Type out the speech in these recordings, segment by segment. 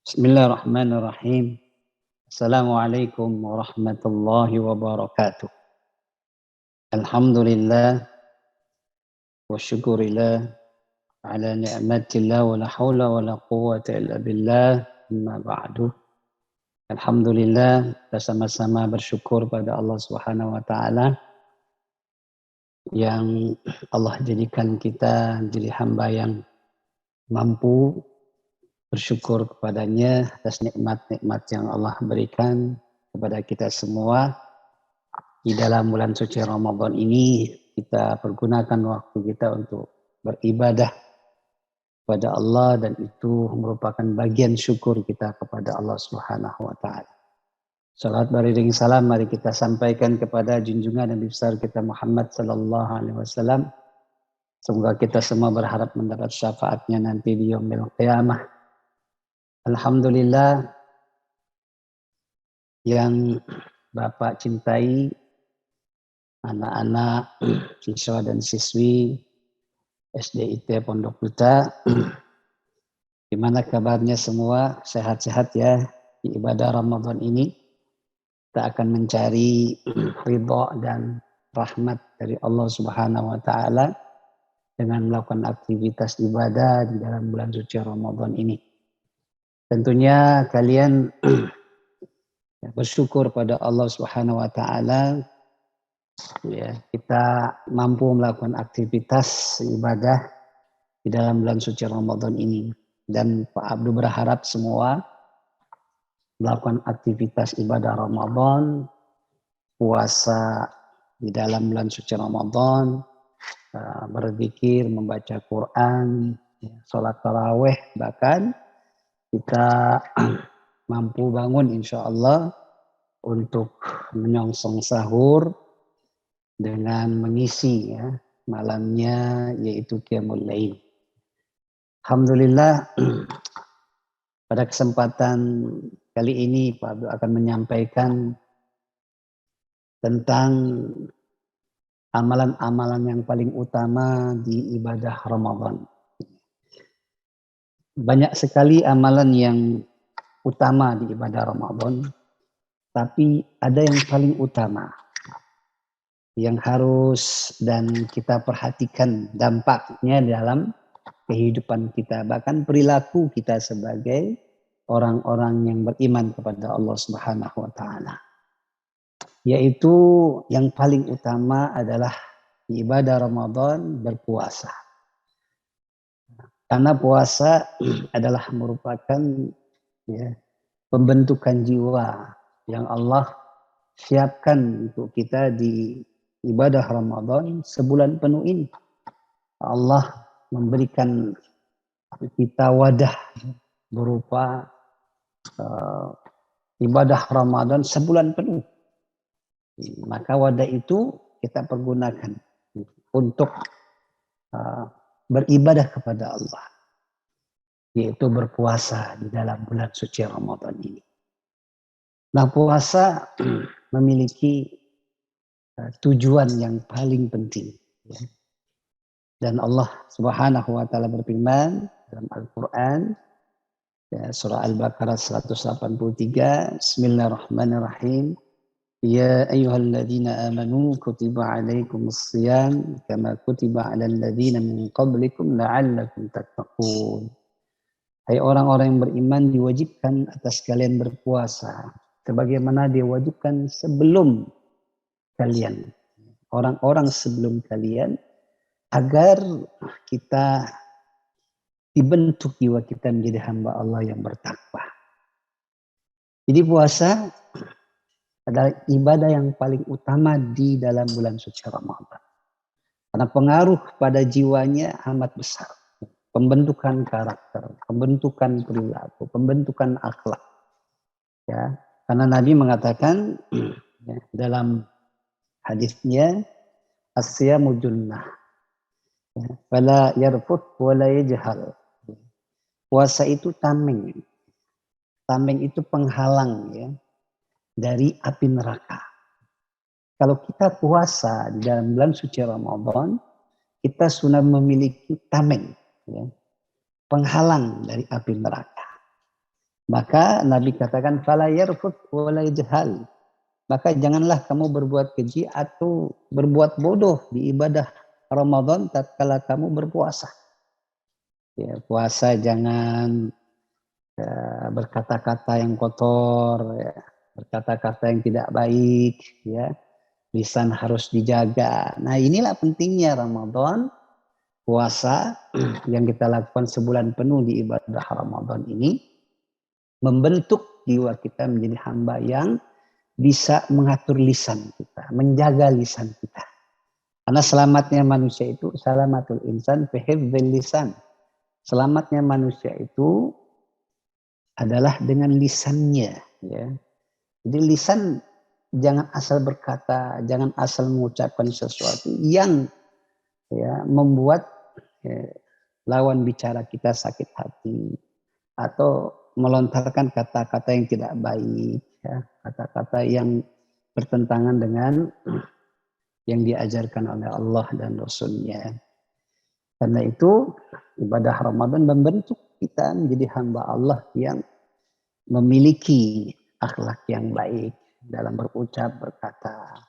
Bismillahirrahmanirrahim. Assalamualaikum warahmatullahi wabarakatuh. Alhamdulillah wa syukurillah ala ni'matillah wa la hawla wa la quwwata illa billah. Amma ba'du. Alhamdulillah, kita sama-sama bersyukur pada Allah Subhanahu wa taala yang Allah jadikan kita jadi hamba yang mampu bersyukur kepadanya atas nikmat-nikmat yang Allah berikan kepada kita semua. Di dalam bulan suci Ramadan ini kita pergunakan waktu kita untuk beribadah kepada Allah, dan itu merupakan bagian syukur kita kepada Allah Subhanahu wa taala. Salat beriring salam mari kita sampaikan kepada junjungan Nabi besar kita Muhammad sallallahu alaihi wasallam. Semoga kita semua berharap mendapat syafaatnya nanti di yaumil qiyamah. Alhamdulillah, yang Bapak cintai, anak-anak, siswa dan siswi SDIT Pondok Duta, gimana kabarnya semua? Sehat-sehat ya di ibadah Ramadan ini. Kita akan mencari ridha dan rahmat dari Allah Subhanahu wa taala dengan melakukan aktivitas ibadah di dalam bulan suci Ramadan ini. Tentunya kalian bersyukur pada Allah Subhanahu wa taala, ya, kita mampu melakukan aktivitas ibadah di dalam bulan suci Ramadan ini, dan Pak Abdu berharap semua melakukan aktivitas ibadah Ramadan, puasa di dalam bulan suci Ramadan, berzikir, membaca Quran, sholat taraweh, bahkan kita mampu bangun insya Allah untuk menyongsong sahur dengan mengisi ya malamnya, yaitu Qiyamul Lail. Alhamdulillah, pada kesempatan kali ini Pak Abdul akan menyampaikan tentang amalan-amalan yang paling utama di ibadah Ramadan. Banyak sekali amalan yang utama di ibadah Ramadan, tapi ada yang paling utama yang harus dan kita perhatikan dampaknya dalam kehidupan kita, bahkan perilaku kita sebagai orang-orang yang beriman kepada Allah Subhanahu wa taala. Yaitu yang paling utama adalah di ibadah Ramadan berpuasa. Karena puasa adalah merupakan ya, pembentukan jiwa yang Allah siapkan untuk kita di ibadah Ramadan sebulan penuh ini. Allah memberikan kita wadah berupa ibadah Ramadan sebulan penuh. Maka wadah itu kita pergunakan untuk beribadah kepada Allah, yaitu berpuasa di dalam bulan suci Ramadan ini. Nah, puasa memiliki tujuan yang paling penting. Ya. Dan Allah Subhanahu wa taala berfirman dalam Al-Qur'an, ya, surah Al-Baqarah 183, Bismillahirrahmanirrahim. Ya ayyuhalladzina amanu kutiba alaikumus shiyam kama kutiba alal ladzina min qablikum la'allakum tattaqun. Hai orang-orang yang beriman, diwajibkan atas kalian berpuasa sebagaimana diwajibkan sebelum kalian, orang-orang sebelum kalian, agar kita dibentuk jiwa kita menjadi hamba Allah yang bertakwa. Jadi puasa adalah ibadah yang paling utama di dalam bulan suci Ramadan. Karena pengaruh pada jiwanya amat besar. Pembentukan karakter, pembentukan perilaku, pembentukan akhlak. Ya, karena Nabi mengatakan ya, dalam hadisnya, as-siyamu junnah. Ya, fala yarfuth wala yajhal. Puasa itu tameng. Tameng itu penghalang ya dari api neraka. Kalau kita puasa di dalam bulan suci Ramadan, kita sudah memiliki tameng, ya, penghalang dari api neraka. Maka Nabi katakan fala yarfut wala yajhal. Maka janganlah kamu berbuat keji atau berbuat bodoh di ibadah Ramadan tatkala kamu berpuasa. Ya, puasa jangan berkata-kata yang kotor, ya, berkata-kata yang tidak baik, ya. Lisan harus dijaga. Nah, inilah pentingnya Ramadan, puasa yang kita lakukan sebulan penuh di ibadah Ramadan ini membentuk jiwa kita menjadi hamba yang bisa mengatur lisan kita, menjaga lisan kita. Karena selamatnya manusia itu, salamatul insan fi hifdzil lisan. Selamatnya manusia itu adalah dengan lisannya, ya. Jadi lisan jangan asal berkata, jangan asal mengucapkan sesuatu yang ya membuat ya, lawan bicara kita sakit hati atau melontarkan kata-kata yang tidak baik, ya, kata-kata yang bertentangan dengan yang diajarkan oleh Allah dan Rasul-Nya. Karena itu ibadah Ramadan membentuk kita menjadi hamba Allah yang memiliki akhlak yang baik dalam berucap, berkata.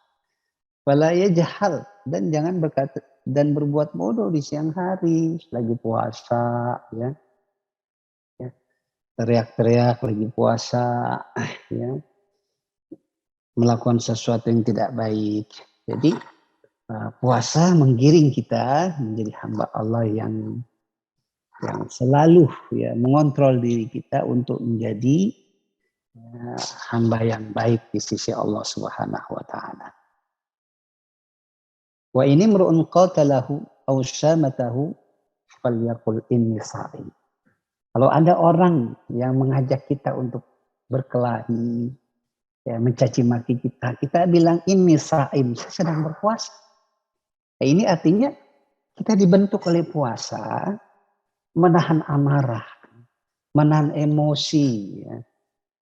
Wala yajhal, dan jangan berkata dan berbuat bodoh di siang hari lagi puasa, ya. Ya, teriak-teriak lagi puasa, ya, melakukan sesuatu yang tidak baik. Jadi puasa menggiring kita menjadi hamba Allah yang selalu ya mengontrol diri kita untuk menjadi hamba yang baik di sisi Allah Subhanahu wa taala. Wa ini mru'un qatalahu aw syamatahu falyaqul inni sha'im. Kalau ada orang yang mengajak kita untuk berkelahi, ya, mencaci maki kita, kita bilang ini sha'im, saya sedang berpuasa. Nah, ini artinya kita dibentuk oleh puasa menahan amarah, menahan emosi. Ya.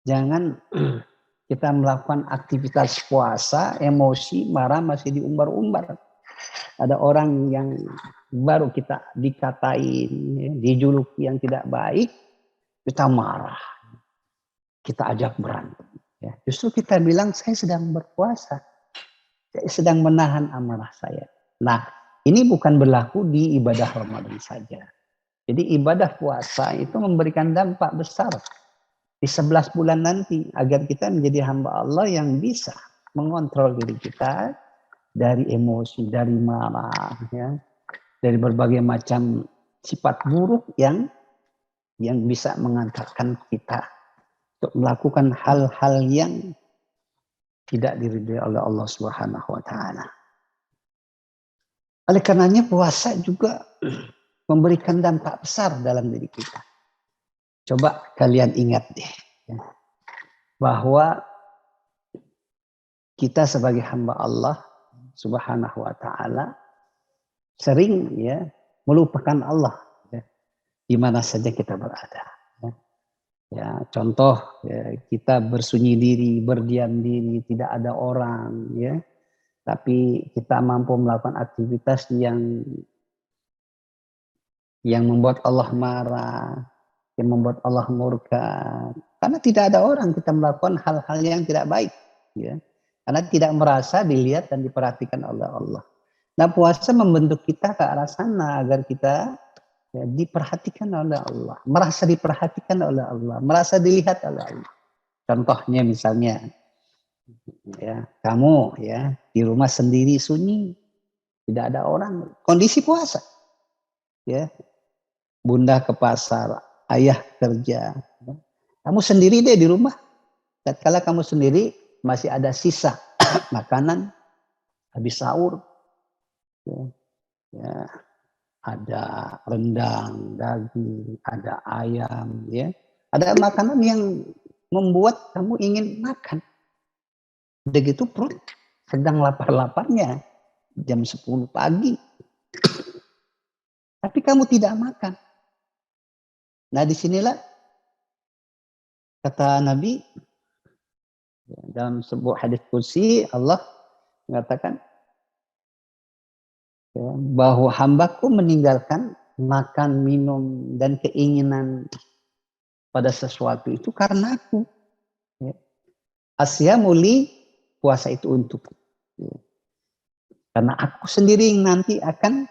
Jangan kita melakukan aktivitas puasa, emosi, marah masih diumbar-umbar. Ada orang yang baru kita dikatain, ya, dijuluki yang tidak baik, kita marah, kita ajak berantem. Ya. Justru kita bilang saya sedang berpuasa, saya sedang menahan amarah saya. Nah, ini bukan berlaku di ibadah Ramadan saja. Jadi ibadah puasa itu memberikan dampak besar di 11 bulan nanti agar kita menjadi hamba Allah yang bisa mengontrol diri kita dari emosi, dari marah, ya, dari berbagai macam sifat buruk yang bisa mengantarkan kita untuk melakukan hal-hal yang tidak diridhoi oleh Allah Subhanahu wa taala. Oleh karenanya puasa juga memberikan dampak besar dalam diri kita. Coba kalian ingat deh, ya, bahwa kita sebagai hamba Allah Subhanahu wa taala sering ya melupakan Allah, ya, di mana saja kita berada. Ya, ya contoh ya, kita bersunyi diri, berdiam diri, tidak ada orang, ya, tapi kita mampu melakukan aktivitas yang membuat Allah marah, yang membuat Allah murka. Karena tidak ada orang kita melakukan hal-hal yang tidak baik, ya. Karena tidak merasa dilihat dan diperhatikan oleh Allah. Nah, puasa membentuk kita ke arah sana agar kita ya, diperhatikan oleh Allah, merasa diperhatikan oleh Allah, merasa dilihat oleh Allah. Contohnya misalnya, ya kamu ya di rumah sendiri sunyi, tidak ada orang, kondisi puasa, ya. Bunda ke pasar, ayah kerja. Kamu sendiri deh di rumah. Tatkala kamu sendiri masih ada sisa makanan habis sahur. Ya, ya, ada rendang, daging, ada ayam, ya. Ada makanan yang membuat kamu ingin makan. Begitu perut sedang lapar-laparnya jam 10 pagi. Tapi kamu tidak makan. Nah, disinilah kata Nabi dalam sebuah hadis qudsi Allah mengatakan ya, bahwa hambaku meninggalkan makan, minum dan keinginan pada sesuatu itu karena aku. Ya. Asyamu li, puasa itu untukku. Ya. Karena aku sendiri yang nanti akan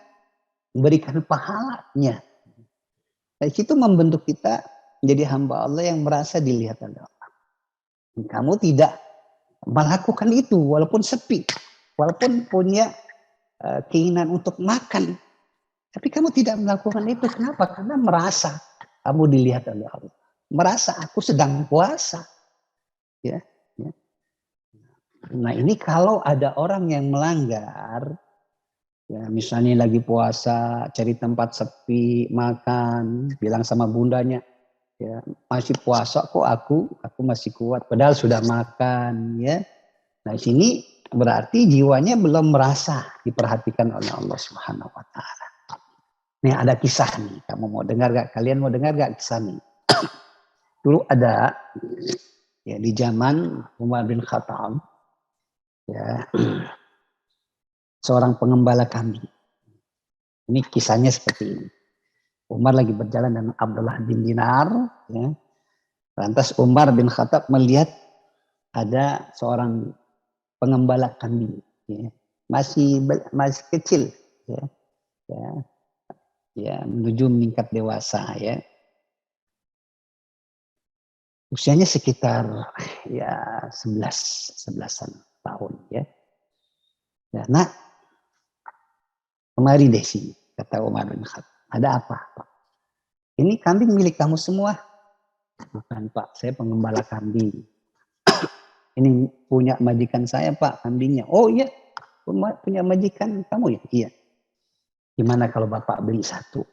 memberikan pahalanya. Dari situ membentuk kita menjadi hamba Allah yang merasa dilihat oleh Allah. Kamu tidak melakukan itu walaupun sepi, walaupun punya keinginan untuk makan, tapi kamu tidak melakukan itu. Kenapa? Karena merasa kamu dilihat oleh Allah, merasa aku sedang puasa, ya. Ya. Nah ini kalau ada orang yang melanggar, ya misalnya lagi puasa, cari tempat sepi, makan, bilang sama bundanya, ya masih puasa kok aku masih kuat, padahal sudah makan, ya. Nah di sini berarti jiwanya belum merasa diperhatikan oleh Allah Subhanahu Wa Taala. Nih ada kisah nih, kamu mau dengar gak? Kalian mau dengar gak kisah nih? Dulu ada ya di zaman Umar bin Khattab, ya seorang pengembala kambing. Ini kisahnya seperti ini. Umar lagi berjalan dengan Abdullah bin Dinar, ya. Lantas Umar bin Khattab melihat ada seorang pengembala kambing, ya. masih kecil, ya, ya, ya menuju meningkat dewasa, ya. Usianya sekitar ya 11-an tahun, ya. Ya, nak, kemari deh sini, kata Umar bin Khattab. Ada apa, Pak? Ini kambing milik kamu semua. Bukan, Pak, saya pengembala kambing. Ini punya majikan saya, Pak, kambingnya. Oh iya, punya majikan kamu ya? Iya. Gimana kalau Bapak beli satu?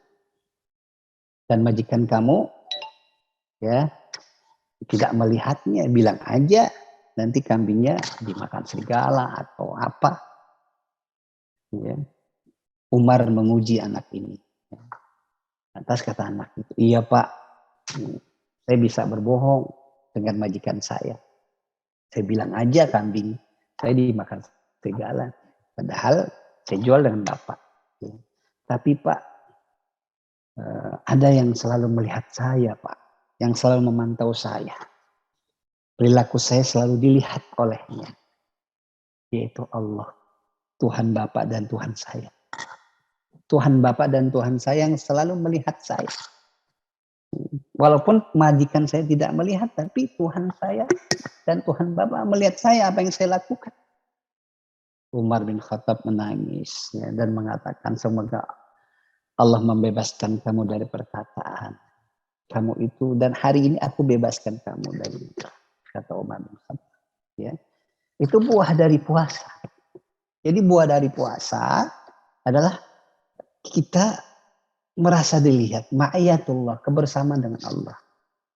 Dan majikan kamu ya tidak melihatnya, bilang aja nanti kambingnya dimakan serigala atau apa. Ya. Umar menguji anak ini. Atas kata anak itu, iya Pak, saya bisa berbohong dengan majikan saya. Saya bilang aja kambing saya dimakan serigala. Padahal saya jual dengan Bapak. Ya. Tapi Pak, ada yang selalu melihat saya Pak. Yang selalu memantau saya. Perilaku saya selalu dilihat olehnya. Yaitu Allah. Tuhan Bapak dan Tuhan saya. Tuhan Bapak dan Tuhan saya yang selalu melihat saya. Walaupun majikan saya tidak melihat, tapi Tuhan saya dan Tuhan Bapak melihat saya apa yang saya lakukan. Umar bin Khattab menangis ya, dan mengatakan semoga Allah membebaskan kamu dari perkataan kamu itu, dan hari ini aku bebaskan kamu dari itu, kata Umar bin Khattab. Ya. Itu buah dari puasa. Jadi buah dari puasa adalah kita merasa dilihat, ma'iyatullah, kebersamaan dengan Allah.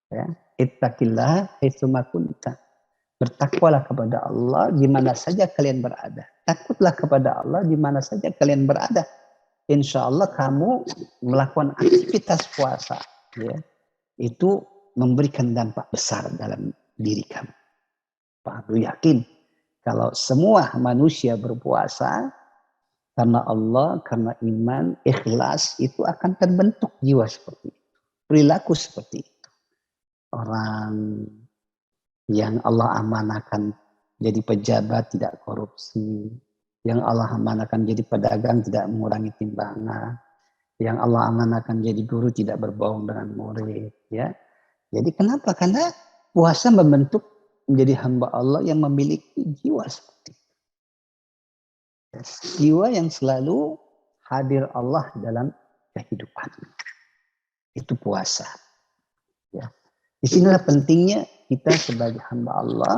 Ya. Ittaqillah haitsuma kunta. Bertakwalah kepada Allah di mana saja kalian berada. Takutlah kepada Allah di mana saja kalian berada. Insya Allah kamu melakukan aktivitas puasa, ya, itu memberikan dampak besar dalam diri kamu. Pak Abdul yakin kalau semua manusia berpuasa karena Allah, karena iman, ikhlas, itu akan terbentuk jiwa seperti itu. Perilaku seperti itu. Orang yang Allah amanahkan jadi pejabat tidak korupsi, yang Allah amanahkan jadi pedagang tidak mengurangi timbangan, yang Allah amanahkan jadi guru tidak berbohong dengan murid, ya. Jadi kenapa? Karena puasa membentuk menjadi hamba Allah yang memiliki jiwa seperti itu. Jiwa yang selalu hadir Allah dalam kehidupan. Itu puasa. Ya. Disinilah pentingnya kita sebagai hamba Allah,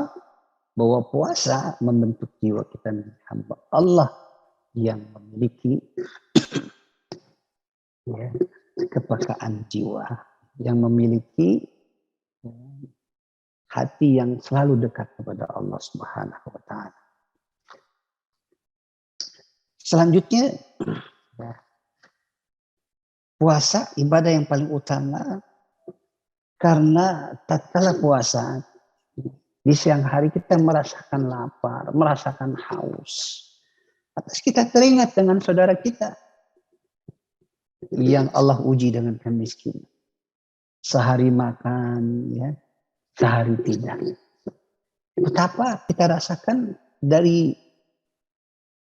bahwa puasa membentuk jiwa kita menjadi hamba Allah yang memiliki ya, kepekaan jiwa, yang memiliki hati yang selalu dekat kepada Allah Subhanahu wa Ta'ala. Selanjutnya, ya, puasa ibadah yang paling utama karena tatkala puasa di siang hari kita merasakan lapar, merasakan haus. Atas kita teringat dengan saudara kita yang Allah uji dengan kemiskinan. sehari makan, ya, sehari tidak. Betapa kita rasakan dari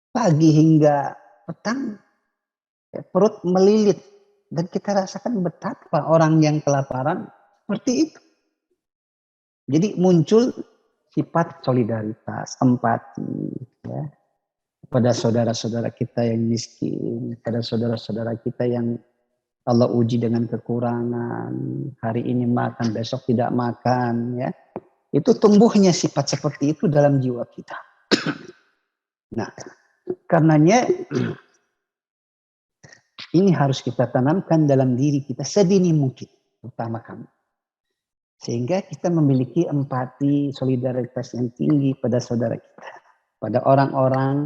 pagi hingga petang, ya, perut melilit. Dan kita rasakan betapa orang yang kelaparan seperti itu. Jadi muncul sifat solidaritas, empati, ya, pada saudara-saudara kita yang miskin, pada saudara-saudara kita yang Allah uji dengan kekurangan, hari ini makan, besok tidak makan, ya. Itu tumbuhnya sifat seperti itu dalam jiwa kita. Nah, karenanya ini harus kita tanamkan dalam diri kita sedini mungkin, terutama kami. Sehingga kita memiliki empati, solidaritas yang tinggi pada saudara kita, pada orang-orang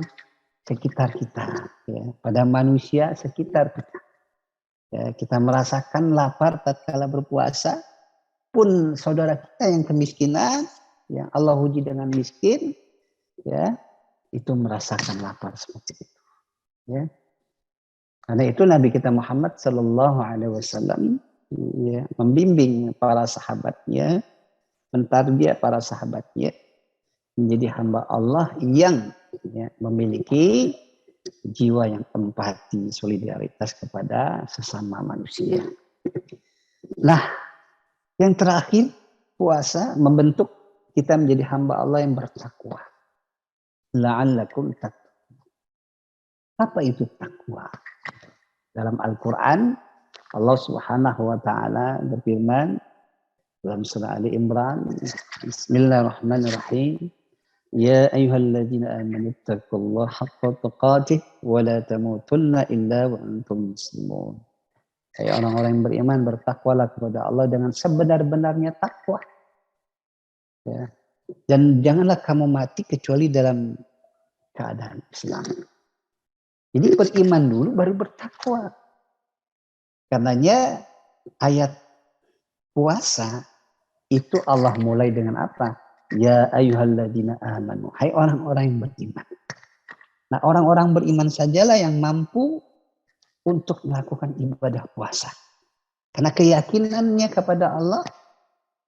sekitar kita, ya, pada manusia sekitar kita. Ya, kita merasakan lapar tatkala berpuasa, pun saudara kita yang kemiskinan, yang Allah uji dengan miskin, ya, itu merasakan lapar seperti itu. Ya. Karena itu Nabi kita Muhammad Sallallahu Alaihi Wasallam, ya, membimbing para sahabatnya, mentarbiah para sahabatnya menjadi hamba Allah yang, ya, memiliki jiwa yang empati, solidaritas kepada sesama manusia. Nah, yang terakhir, puasa membentuk kita menjadi hamba Allah yang bertakwa. La'allakum tattaqun. Apa itu takwa? Dalam Al-Quran, Allah Subhanahu wa Ta'ala berfirman dalam surah Ali Imran, Bismillahirrahmanirrahim. Ya ayyuhalladzina amanu taqullaha haqqa tuqatih wa la tamutunna illa wa antum muslimun. Hai orang-orang yang beriman, bertakwalah kepada Allah dengan sebenar-benarnya takwa. Ya. Dan janganlah kamu mati kecuali dalam keadaan Islam. Jadi beriman dulu baru bertakwa. Karenanya ayat puasa itu Allah mulai dengan apa? Ya ayyuhalladzina amanu. Hai orang-orang yang beriman. Nah, orang-orang beriman sajalah yang mampu untuk melakukan ibadah puasa. Karena keyakinannya kepada Allah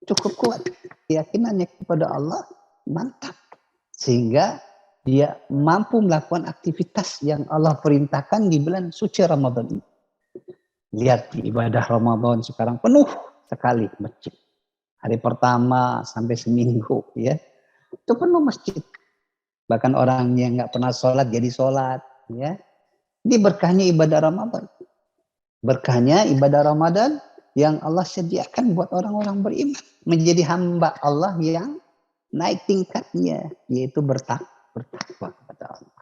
cukup kuat. Keyakinannya kepada Allah mantap. Sehingga dia mampu melakukan aktivitas yang Allah perintahkan di bulan suci Ramadan ini. Lihat di ibadah Ramadan sekarang penuh sekali masjid. Hari pertama sampai seminggu, ya, itu penuh masjid. Bahkan orang yang nggak pernah sholat jadi sholat, ya. Ini berkahnya ibadah Ramadan. Berkahnya ibadah Ramadan yang Allah sediakan buat orang-orang beriman. Menjadi hamba Allah yang naik tingkatnya, yaitu bertakwa kepada Allah.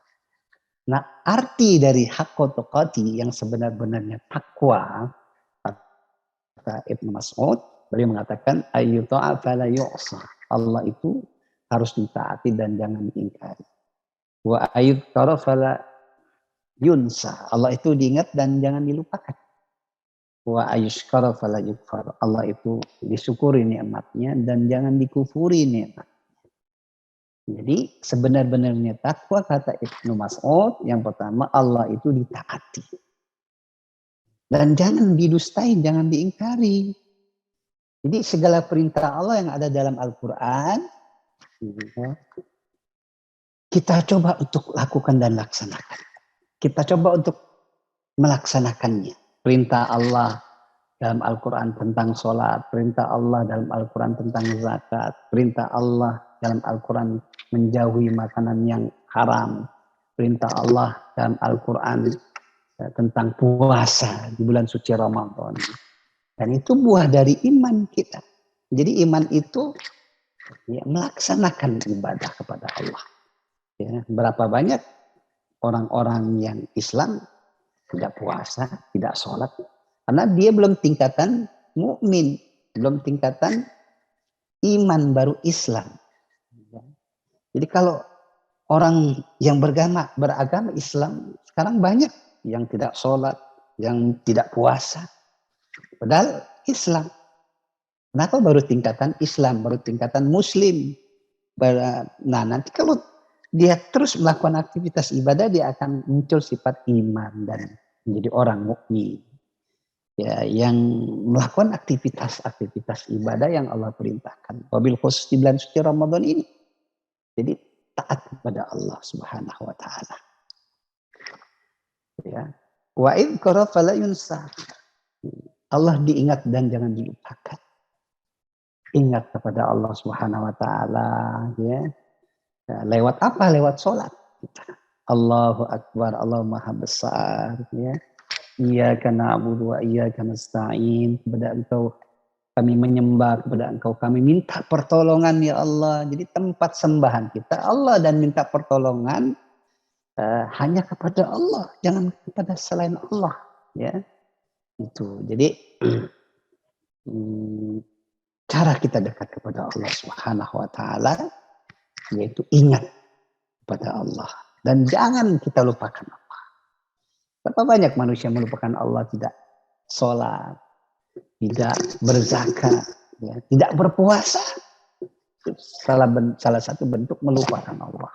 Nah, arti dari haqqa tuqati yang sebenar-benarnya takwa, kata Ibnu Mas'ud, beliau mengatakan ayyuta'a fala yu'sa. Allah itu harus ditaati dan jangan diingkari. Wa ayyudhkara fala yunsa. Allah itu diingat dan jangan dilupakan. Wa ayyushkara fala yukfar. Allah itu disyukuri nikmatnya dan jangan dikufuri nikmat. Jadi sebenar-benarnya takwa kata Ibnu Mas'ud, yang pertama Allah itu ditaati. Dan jangan didustai, jangan diingkari. Jadi segala perintah Allah yang ada dalam Al-Quran, kita coba untuk lakukan dan laksanakan. Kita coba untuk melaksanakannya. Perintah Allah dalam Al-Quran tentang sholat, perintah Allah dalam Al-Quran tentang zakat, perintah Allah dalam Al-Quran menjauhi makanan yang haram, perintah Allah dalam Al-Quran tentang puasa di bulan suci Ramadan. Dan itu buah dari iman kita. Jadi iman itu, ya, melaksanakan ibadah kepada Allah. Ya, berapa banyak orang-orang yang Islam tidak puasa, tidak sholat, karena dia belum tingkatan mukmin, belum tingkatan iman, baru Islam. Jadi kalau orang yang beragama Islam sekarang banyak yang tidak sholat, yang tidak puasa, padahal Islam. Kenapa baru tingkatan Islam, baru tingkatan Muslim? Nah, nanti kalau dia terus melakukan aktivitas ibadah, dia akan muncul sifat iman dan menjadi orang mukmin. ya yang melakukan aktivitas ibadah yang Allah perintahkan. Wabil khusus di bulan suci Ramadan ini. Jadi taat kepada Allah Subhanahu wa taala. Ya. Wa idh fala yunsa. Allah diingat dan jangan dilupakan. Ingat kepada Allah Subhanahu wa taala, ya. Lewat apa? Lewat sholat. Allahu Akbar, Allah Maha Besar, ya. Iyyaka na'budu wa iyyaka nasta'in. Kepada Engkau kami menyembah, kepada Engkau kami minta pertolongan, ya Allah. Jadi tempat sembahan kita Allah dan minta pertolongan hanya kepada Allah, jangan kepada selain Allah, ya. Itu. Jadi cara kita dekat kepada Allah Subhanahu wa taala yaitu ingat kepada Allah dan jangan kita lupakan Allah. Berapa banyak manusia melupakan Allah, tidak sholat, tidak berzakat, ya, tidak berpuasa. Salah satu bentuk melupakan Allah.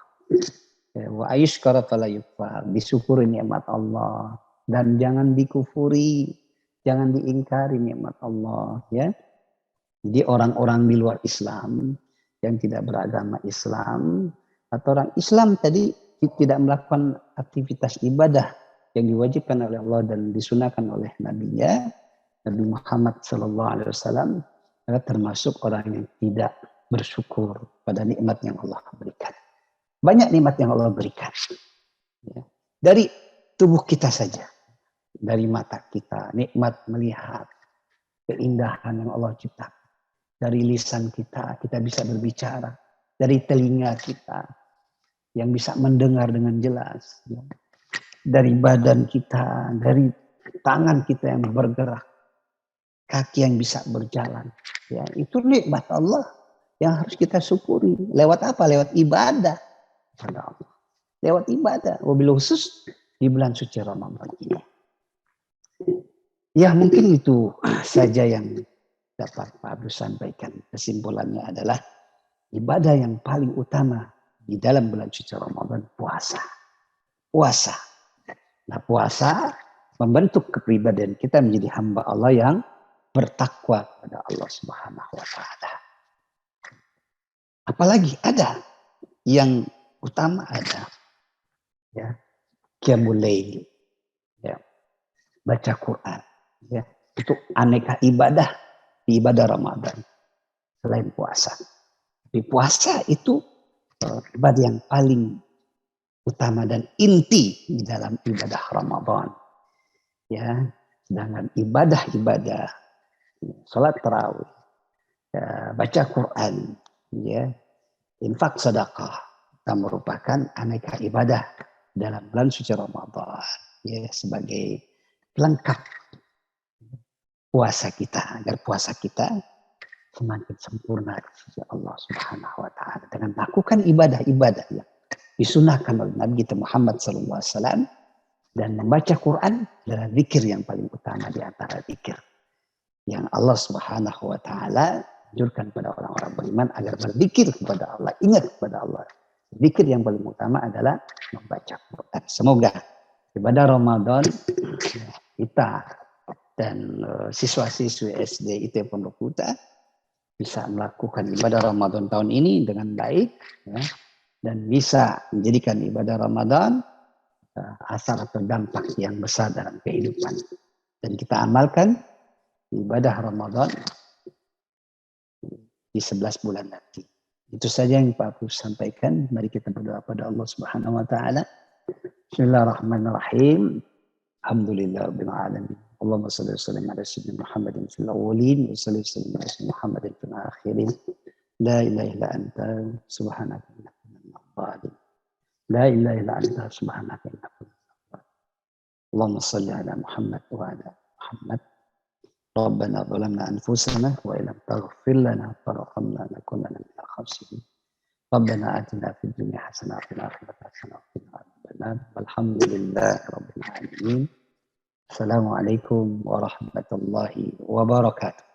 Wa ayushkara fala yukfar, disyukuri nikmat Allah dan jangan dikufuri, jangan diingkari nikmat Allah, ya. Jadi orang-orang di luar Islam yang tidak beragama Islam atau orang Islam tadi tidak melakukan aktivitas ibadah yang diwajibkan oleh Allah dan disunahkan oleh Nabi-Nya, Nabi Muhammad SAW, termasuk orang yang tidak bersyukur pada nikmat yang Allah berikan. Banyak nikmat yang Allah berikan. Ya. Dari tubuh kita saja, dari mata kita, nikmat melihat keindahan yang Allah ciptakan. Dari lisan kita, kita bisa berbicara. Dari telinga kita, yang bisa mendengar dengan jelas. Ya. Dari badan kita, dari tangan kita yang bergerak. Kaki yang bisa berjalan. Ya, itu nikmat Allah yang harus kita syukuri. Lewat apa? Lewat ibadah kepada Allah. Lewat ibadah. Wabil khusus di bulan suci Ramadan ini. Ya mungkin itu saja yang dapat Pak Abdul sampaikan. Kesimpulannya adalah ibadah yang paling utama di dalam bulan suci Ramadan puasa. Puasa. Nah puasa membentuk kepribadian kita menjadi hamba Allah yang bertakwa kepada Allah Subhanahu wa taala. Apalagi ada yang utama ada ya qiyamul lail, ya, baca Quran, ya, itu aneka ibadah di ibadah Ramadan selain puasa. Di puasa itu ibadah yang paling utama dan inti di dalam ibadah Ramadan. Ya, sedangkan ibadah-ibadah salat tarawih, ya, baca Quran, ya, infak sedekah, merupakan aneka ibadah dalam bulan suci Ramadan, ya, sebagai pelengkap puasa kita, agar puasa kita semakin sempurna di sisi Allah Subhanahu wa taala dengan melakukan ibadah-ibadah yang disunahkan oleh Nabi kita Muhammad sallallahu alaihi wasallam dan membaca Quran adalah zikir yang paling utama di antara zikir yang Allah Subhanahu wa taala anjurkan pada orang-orang beriman agar berzikir kepada Allah, ingat kepada Allah. Zikir yang paling utama adalah membaca Quran. Semoga ibadah Ramadan kita dan siswa-siswi SD IT Pondok Huta bisa melakukan ibadah Ramadan tahun ini dengan baik, ya, dan bisa menjadikan ibadah Ramadan asar atau dampak yang besar dalam kehidupan. Dan kita amalkan ibadah Ramadan di 11 bulan nanti. Itu saja yang Pak Abu sampaikan. Mari kita berdoa pada Allah Subhanahu wa taala. Bismillahirrahmanirrahim. Alhamdulillahirabbil alamin. Allahumma shalli wa sallim ala sayyidina Muhammadin fil awwalin wa salli wa sallim ala sayyidina Muhammadin fil akhirin. La ilaha illa anta subhanaka inni kuntu minadh dhalimin. La ilaha illa anta subhanaka inni kuntu minadh dhalimin. Allahumma shalli ala Muhammad wa ala Muhammad. Rabbana zalamna anfusana wa illam taghfir lana warhamna lanakunanna minal khasirin. Rabbana atina fid dunya hasanah wa fil akhirati hasanah wa qina adzabannar. Walhamdulillahi rabbil alamin. Assalamualaikum warahmatullahi wabarakatuh.